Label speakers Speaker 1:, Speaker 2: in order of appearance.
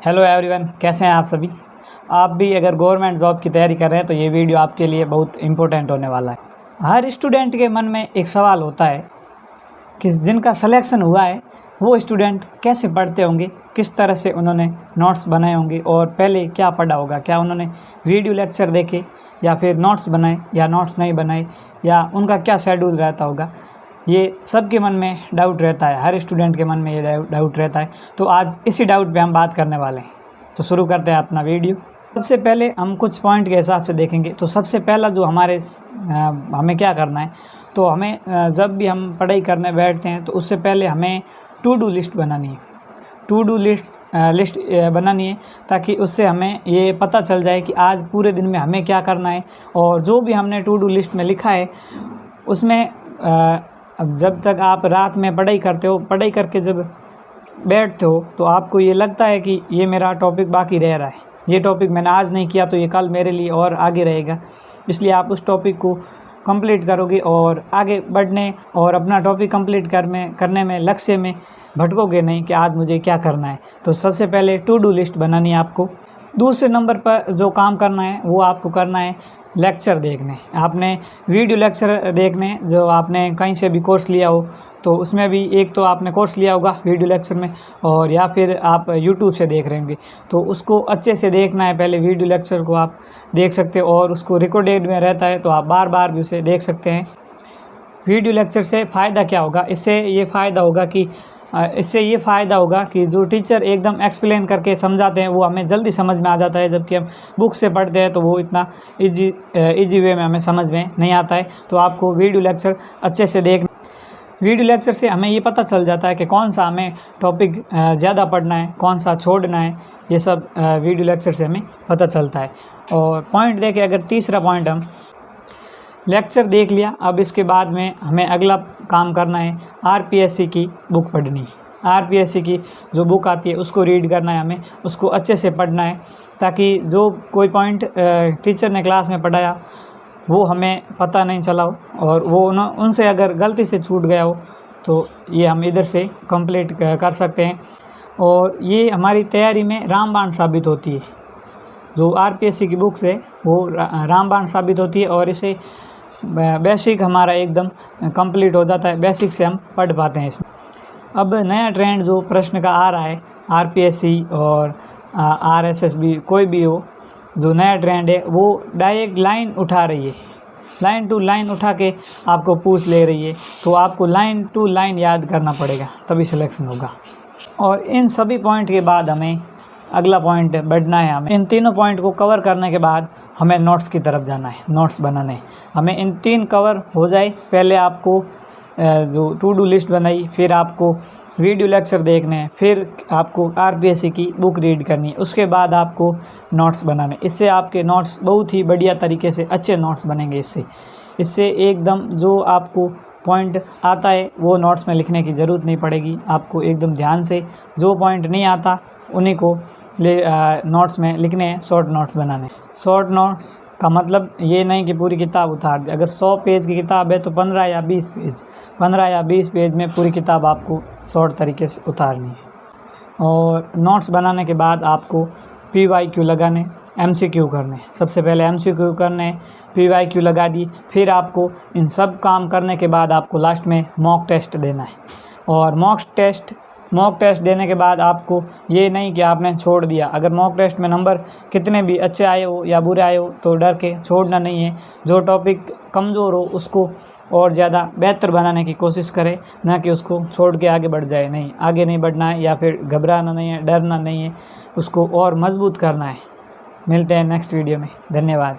Speaker 1: Hello everyone, कैसे हैं आप सभी। आप भी अगर गवर्नमेंट जॉब की तैयारी कर रहे हैं तो ये वीडियो आपके लिए बहुत इम्पोर्टेंट होने वाला है। हर स्टूडेंट के मन में एक सवाल होता है कि जिनका सिलेक्शन हुआ है वो स्टूडेंट कैसे पढ़ते होंगे, किस तरह से उन्होंने नोट्स बनाए होंगे और पहले क्या पढ़ा होगा, क्या उन्होंने वीडियो लेक्चर देखे या फिर नोट्स बनाए या नोट्स नहीं बनाए, या उनका क्या शेड्यूल रहता होगा। ये सबके मन में डाउट रहता है, हर स्टूडेंट के मन में ये डाउट रहता है। तो आज इसी डाउट पे हम बात करने वाले हैं। तो शुरू करते हैं अपना वीडियो। सबसे पहले हम कुछ पॉइंट के हिसाब से देखेंगे। तो सबसे पहला जो हमें क्या करना है, तो हमें जब भी हम पढ़ाई करने बैठते हैं तो उससे पहले हमें टू डू लिस्ट बनानी है। टू डू लिस्ट बनानी है ताकि उससे हमें ये पता चल जाए कि आज पूरे दिन में हमें क्या करना है। और जो भी हमने टू डू लिस्ट में लिखा है उसमें अब जब तक आप रात में पढ़ाई करते हो, पढ़ाई करके जब बैठते हो तो आपको ये लगता है कि ये मेरा टॉपिक बाकी रह रहा है, ये टॉपिक मैंने आज नहीं किया तो ये कल मेरे लिए और आगे रहेगा। इसलिए आप उस टॉपिक को कंप्लीट करोगे और आगे बढ़ने और अपना टॉपिक कंप्लीट करने में लक्ष्य में भटकोगे नहीं कि आज मुझे क्या करना है। तो सबसे पहले टू डू लिस्ट बनानी है आपको। दूसरे नंबर पर जो काम करना है वो आपको करना है लेक्चर देखने। आपने वीडियो लेक्चर देखने, जो आपने कहीं से भी कोर्स लिया हो तो उसमें भी एक तो आपने कोर्स लिया होगा वीडियो लेक्चर में, और या फिर आप यूट्यूब से देख रहे होंगे तो उसको अच्छे से देखना है। पहले वीडियो लेक्चर को आप देख सकते हो और उसको रिकॉर्डेड में रहता है तो आप बार बार भी उसे देख सकते हैं। वीडियो लेक्चर से फ़ायदा क्या होगा, इससे ये फ़ायदा होगा कि जो टीचर एकदम एक्सप्लेन करके समझाते हैं वो हमें जल्दी समझ में आ जाता है, जबकि हम बुक से पढ़ते हैं तो वो इतना इजी वे में हमें समझ में नहीं आता है। तो आपको वीडियो लेक्चर अच्छे से वीडियो लेक्चर से हमें ये पता चल जाता है कि कौन सा हमें टॉपिक ज़्यादा पढ़ना है, कौन सा छोड़ना है। ये सब वीडियो लेक्चर से हमें पता चलता है। और पॉइंट देखें, अगर तीसरा पॉइंट हम लेक्चर देख लिया, अब इसके बाद में हमें अगला काम करना है आरपीएससी की बुक पढ़नी है। आरपीएससी की जो बुक आती है उसको रीड करना है, हमें उसको अच्छे से पढ़ना है ताकि जो कोई पॉइंट टीचर ने क्लास में पढ़ाया वो हमें पता नहीं चला हो और वो उनसे अगर गलती से छूट गया हो तो ये हम इधर से कंप्लीट कर सकते हैं। और ये हमारी तैयारी में रामबाण साबित होती है। जो आरपीएससी की बुक्स है वो रामबाण साबित होती है और इसे बेसिक हमारा एकदम कंप्लीट हो जाता है, बेसिक से हम पढ़ पाते हैं इसमें। अब नया ट्रेंड जो प्रश्न का आ रहा है आरपीएससी और आरएसएसबी कोई भी हो, जो नया ट्रेंड है वो डायरेक्ट लाइन उठा रही है, लाइन टू लाइन उठा के आपको पूछ ले रही है। तो आपको लाइन टू लाइन याद करना पड़ेगा तभी सिलेक्शन होगा। और इन सभी पॉइंट के बाद हमें अगला पॉइंट बढ़ना है। हमें इन तीनों पॉइंट को कवर करने के बाद हमें नोट्स की तरफ जाना है, नोट्स बनाने हैं। हमें इन तीन कवर हो जाए, पहले आपको जो टू डू लिस्ट बनाई, फिर आपको वीडियो लेक्चर देखने हैं, फिर आपको आरपीएससी की बुक रीड करनी है, उसके बाद आपको नोट्स बनाने। इससे आपके नोट्स बहुत ही बढ़िया तरीके से अच्छे नोट्स बनेंगे। इससे एकदम जो आपको पॉइंट आता है वो नोट्स में लिखने की ज़रूरत नहीं पड़ेगी। आपको एकदम ध्यान से जो पॉइंट नहीं आता उन्हीं को नोट्स में लिखने हैं, शॉर्ट नोट्स बनाने। शॉर्ट नोट्स का मतलब ये नहीं कि पूरी किताब उतार दे। अगर 100 पेज की किताब है तो 15 या 20 पेज में पूरी किताब आपको शॉर्ट तरीके से उतारनी है। और नोट्स बनाने के बाद आपको PYQ लगाने, MCQ करने। सबसे पहले MCQ करने, PYQ लगा दी, फिर आपको इन सब काम करने के बाद आपको लास्ट में मॉक टेस्ट देना है। और मॉक टेस्ट देने के बाद आपको ये नहीं कि आपने छोड़ दिया। अगर मॉक टेस्ट में नंबर कितने भी अच्छे आए हो या बुरे आए हो तो डर के छोड़ना नहीं है। जो टॉपिक कमज़ोर हो उसको और ज़्यादा बेहतर बनाने की कोशिश करें, ना कि उसको छोड़ के आगे बढ़ जाए। नहीं, आगे नहीं बढ़ना है या फिर घबराना नहीं है, डरना नहीं है, उसको और मजबूत करना है। मिलते हैं नेक्स्ट वीडियो में। धन्यवाद।